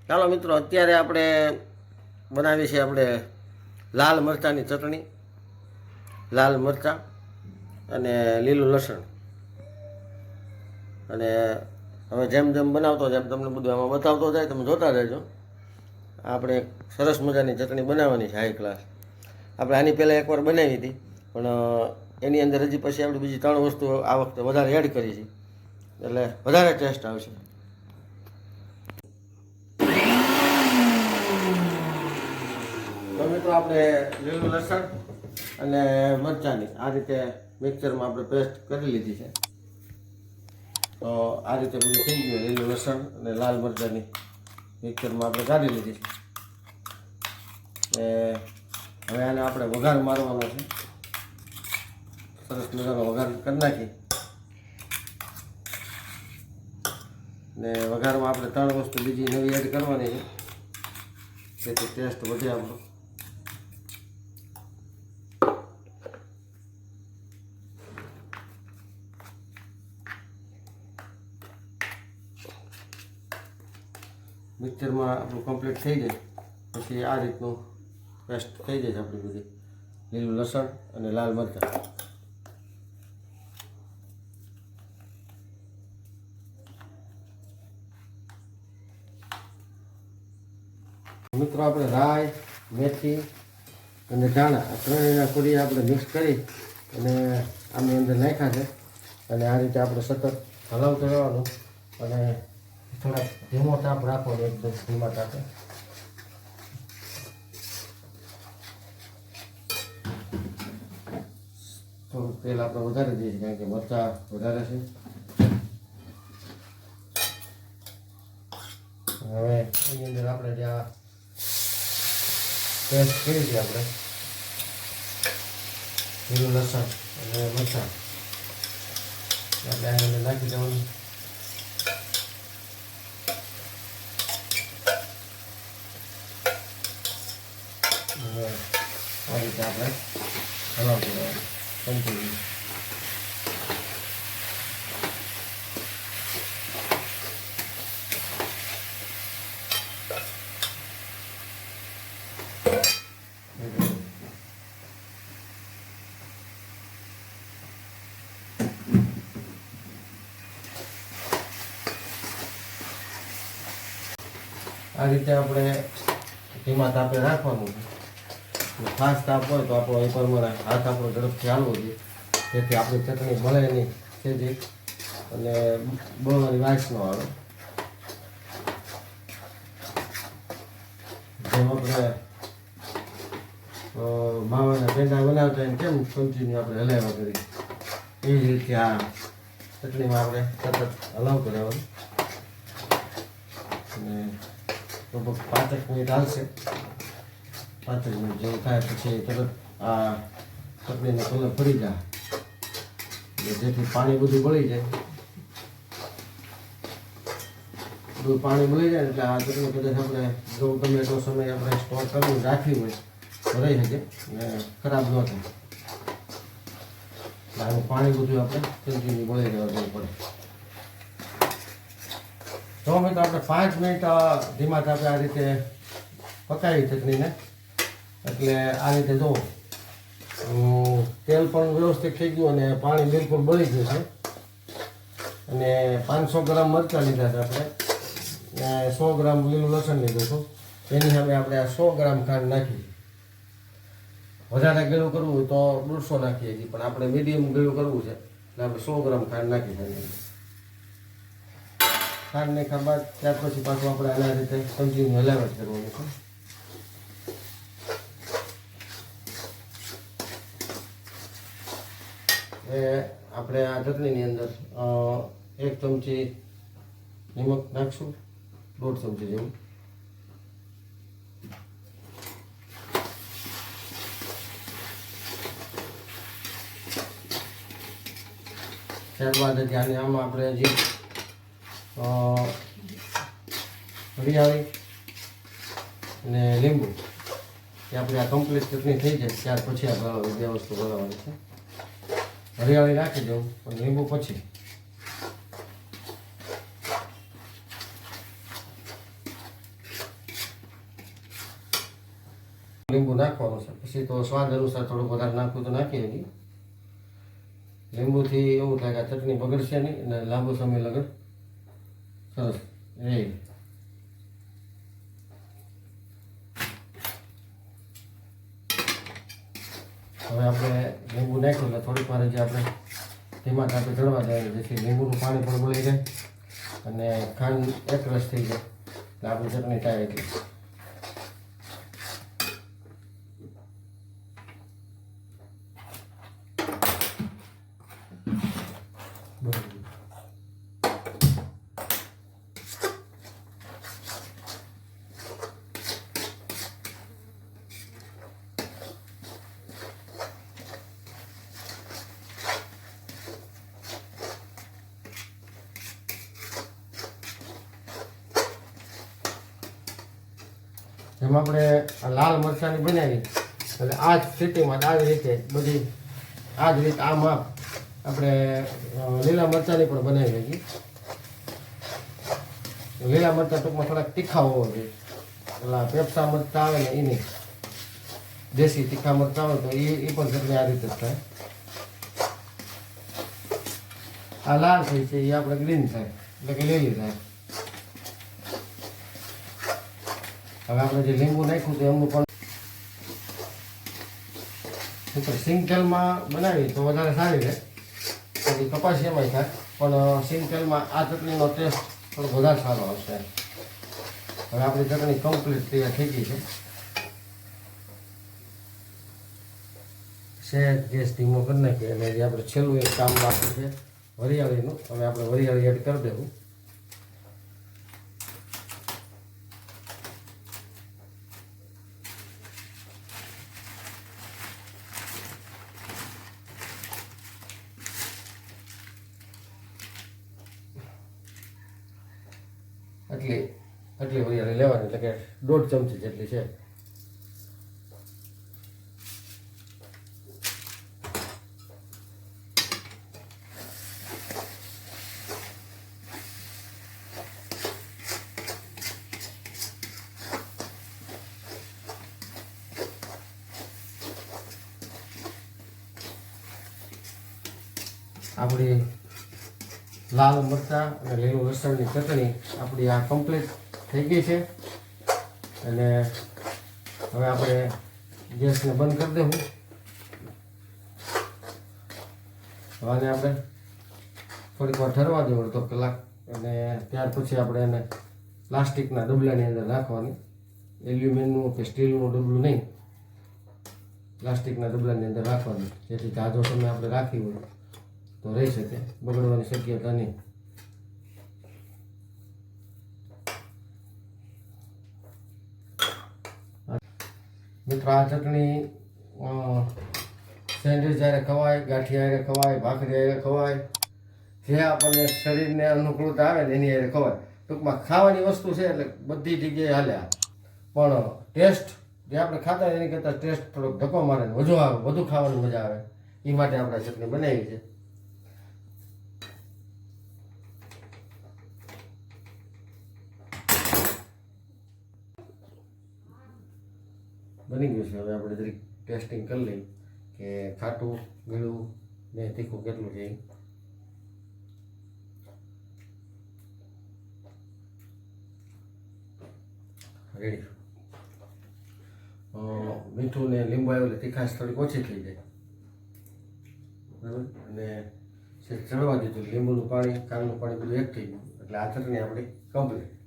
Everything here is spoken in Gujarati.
ચાલો મિત્રો, અત્યારે આપણે બનાવી છે આપણે લાલ મરચાંની ચટણી, લાલ મરચાં અને લીલું લસણ. અને હવે જેમ જેમ બનાવતો જેમ તમને બધું આમાં બતાવતો જાય તમે જોતા રહેજો. આપણે સરસ મજાની ચટણી બનાવવાની છે, હાઈ ક્લાસ. આપણે આની પહેલાં એકવાર બનાવી હતી, પણ એની અંદર હજી પછી આપણે બીજી 3 વસ્તુ આ વખતે વધારે એડ કરી છે, એટલે વધારે ટેસ્ટ આવશે. તો મિત્રો, આપણે લીલું લસણ અને મરચાંની આ રીતે મિક્સરમાં આપણે પેસ્ટ કરી લીધી છે. તો આ રીતે બધું થઈ ગયું. લીલું લસણ અને લાલ મરચાંની મિક્સરમાં આપણે કાઢી લીધી છે. હવે આને આપણે વઘાર મારવાનો છે. સરસ મજાનો વઘાર કરી નાખી ને વઘારમાં આપણે 3 વસ્તુ બીજી નવી એડ કરવાની છે, જેથી ટેસ્ટ વધે આપણો. મિક્સરમાં આપણું કમ્પ્લીટ થઈ જાય પછી આ રીતનું પેસ્ટ થઈ જાય છે આપણી બધી લીલું લસણ અને લાલ મરચાં. મિત્રો, આપણે રાઈ, મેથી અને ધાણા આ ત્રણેયના પૂરી આપણે મિક્સ કરી અને આની અંદર નાખ્યા છે. અને આ રીતે આપણે સતત હલાવતું રહેવાનું અને થોડા ધીમો તાપ રાખવાનો, એકદમ ધીમા તાપે. થોડુંક તેલ આપણે વધારે દઈએ છીએ, કારણ કે મરચાં વધારે છે. હવે એની અંદર આપણે જે આ પેસ્ટ કરી છે આપણે લીલું લસણ અને મરચાં આપણે આની અંદર નાખી દેવાનું. આ રીતે આપણે હલાવતું રહેવાનું કન્ટિન્યુ. આ રીતે આપણે ધીમા તાપે રાખવાનું છે. ફાસ્ટ તાપ હોય તો આપણો એ પ્રમાણે હાથ આપણો ઝડપથી હાલવો જોઈએ, જેથી આપણી ચટણી મળે નહીં સેજી અને બળવાની વાસ ન આવે. જેમ આપણે માવાના પેંડા બનાવતા હોય કેમ કન્ટિન્યુ આપણે હલાવ્યા કરીએ, એ જ રીતે આ ચટણીમાં આપણે સતત હલાવતું રહેવાનું. અને લગભગ 5 મિનિટ હાલશે. 5 મિનિટ જેવું થાય પછી તરત આ ચટણીનો કલર પડી જાય, જેથી પાણી બધું બળી જાય. બધું પાણી બળી જાય એટલે આ ચટણી કદાચ આપણે જો ગમે એટલો સમય આપણે સ્ટોર કરીને રાખવી હોય તો રહી શકે ને ખરાબ ન થાય. આનું પાણી બધું આપણે કન્ટિન્યુ બળી રહેવા દેવું પડે. તો મિત્રો, આપણે 5 મિનિટ ધીમા તાપે આ રીતે પકાવી ચટણીને. એટલે આ રીતે જો તેલ પણ વ્યવસ્થિત થઈ ગયું અને પાણી બિલકુલ બળી ગયું છે. અને 500 ગ્રામ મરચાં લીધા છે આપણે, 100 ગ્રામ લીલું લસણ લીધું હતું. એની સામે આપણે આ 100 ગ્રામ ખાંડ નાખી. વધારે ગળ્યું કરવું હોય તો 150 નાખીએ છીએ, પણ આપણે મીડિયમ ગળ્યું કરવું છે એટલે આપણે 100 ગ્રામ ખાંડ નાખી શકીએ. ખાંડ નાખ્યા બાદ ત્યાર પછી પાછું આપણે આના રીતે કન્ટિન્યુ હલાવટ કરવાનું છે. આપણે આ ચટણીની અંદર 1 ચમચી નિમક નાખશું, 1.5 ચમચી જેવું. ત્યારબાદ આમાં આપણે જે વરિયાળી અને લીંબુ એ આપણે આ કમ્પ્લીટ ચટણી થઈ જાય ત્યાર પછી આ બે વસ્તુ બનાવવાની છે. હરિયાળી નાખી દઉં પણ લીંબુ પછી. લીંબુ નાખવાનું છે, પછી તો સ્વાદ અનુસાર થોડુંક વધારે નાખવું તો નાખીએ નહીં. લીંબુથી એવું થાય કે આ ચટણી બગડશે નહીં અને લાંબો સમય લગન સરસ રહે. હવે આપણે લીંબુ નાખ્યું એટલે થોડીક વાર જે આપણે ધીમા તાપે ચડવા દેવાનું, જેથી લીંબુનું પાણી પણ બળી જાય અને ખાંડ એકરસ થઈ જાય એટલે આપણી ચટણી થાય એટલી. જેમ આપણે આ લાલ મરચાંની બનાવી એટલે આ જ સ્થિતિમાં આ જ રીતે બધી આ જ રીતે આ માપ આપણે લીલા મરચાંની પણ બનાવી શકીએ. લીલા મરચાં ટૂંકમાં થોડાક તીખા હોવો જોઈએ. પેલા પેપ્સા મરચાં આવે ને એની દેશી તીખા મરચાં આવે તો એ પણ ચટણી આ રીતે જ થાય. આ લાલ થઈ છે એ આપણે ગ્રીન થાય એટલે કે લીલી થાય. હવે આપણે જે લીંબુ નાખ્યું હતું એમનું પણ સિંગ તેલમાં બનાવી તો વધારે સારી રહે. પછી કપાસિયામાં થાય પણ સિંગ તેલમાં આ ચટણીનો ટેસ્ટ થોડો વધારે સારો આવશે. હવે આપણી ચટણી કમ્પ્લીટ તૈયાર થઈ ગઈ છે. સહેજ ગેસ ધીમો કરી નાખીએ અને જે આપણે છેલ્લું એક કામ બાકી છે વરિયાળીનું, હવે આપણે વરિયાળી એડ કરી દેવું. આટલી વરિયાળી લેવાની એટલે કે 1.5 ચમચી જેટલી છે. આપણી લાલ મરચાં અને લીલું લસણની ચટણી આપણી આ કમ્પ્લીટ થઈ ગઈ છે. અને હવે આપણે ગેસને બંધ કરી દેવું. હવે આપણે થોડીક વાર ઠરવા દેવું અડધો કલાક અને ત્યાર પછી આપણે એને પ્લાસ્ટિકના ડબલાની અંદર નાખવાની. એલ્યુમિનિયમનું કે સ્ટીલનું ડબલું નહીં, પ્લાસ્ટિકના ડબલાની અંદર રાખવાનું, જેથી તાજો સમય આપણે રાખી હોય તો રહી શકે, બગડવાની શક્યતા નહીં. મિત્રો આ ચટણી સેન્ડવિચ જ્યારે ખવાય, ગાંઠિયા હારે ખવાય, ભાખરી હારે ખવાય, જે આપણને શરીરને અનુકૂળતા આવે ને એની હારે ખવાય. ટૂંકમાં ખાવાની વસ્તુ છે એટલે બધી જગ્યાએ હાલ્યા, પણ ટેસ્ટ જે આપણે ખાતા એની કરતાં ટેસ્ટ થોડોક ધક્કો મારે વધુ આવે, વધુ ખાવાની મજા આવે એ માટે આપણે ચટણી બનાવી છે. બની ગયું છે. હવે આપણે જરીક ટેસ્ટિંગ કરી લઈએ કે ખાટું, ગળું ને તીખું કેટલું છે. રેડી. મીઠું ને લીંબુ આવ્યું એટલે તીખાશ થોડીક ઓછી થઈ જાય, બરાબર. અને ચડવા દીધું લીંબુનું પાણી, કાળનું પાણી બધું એક થઈ ગયું એટલે આ ચટણી આપણી કમ્પ્લીટ.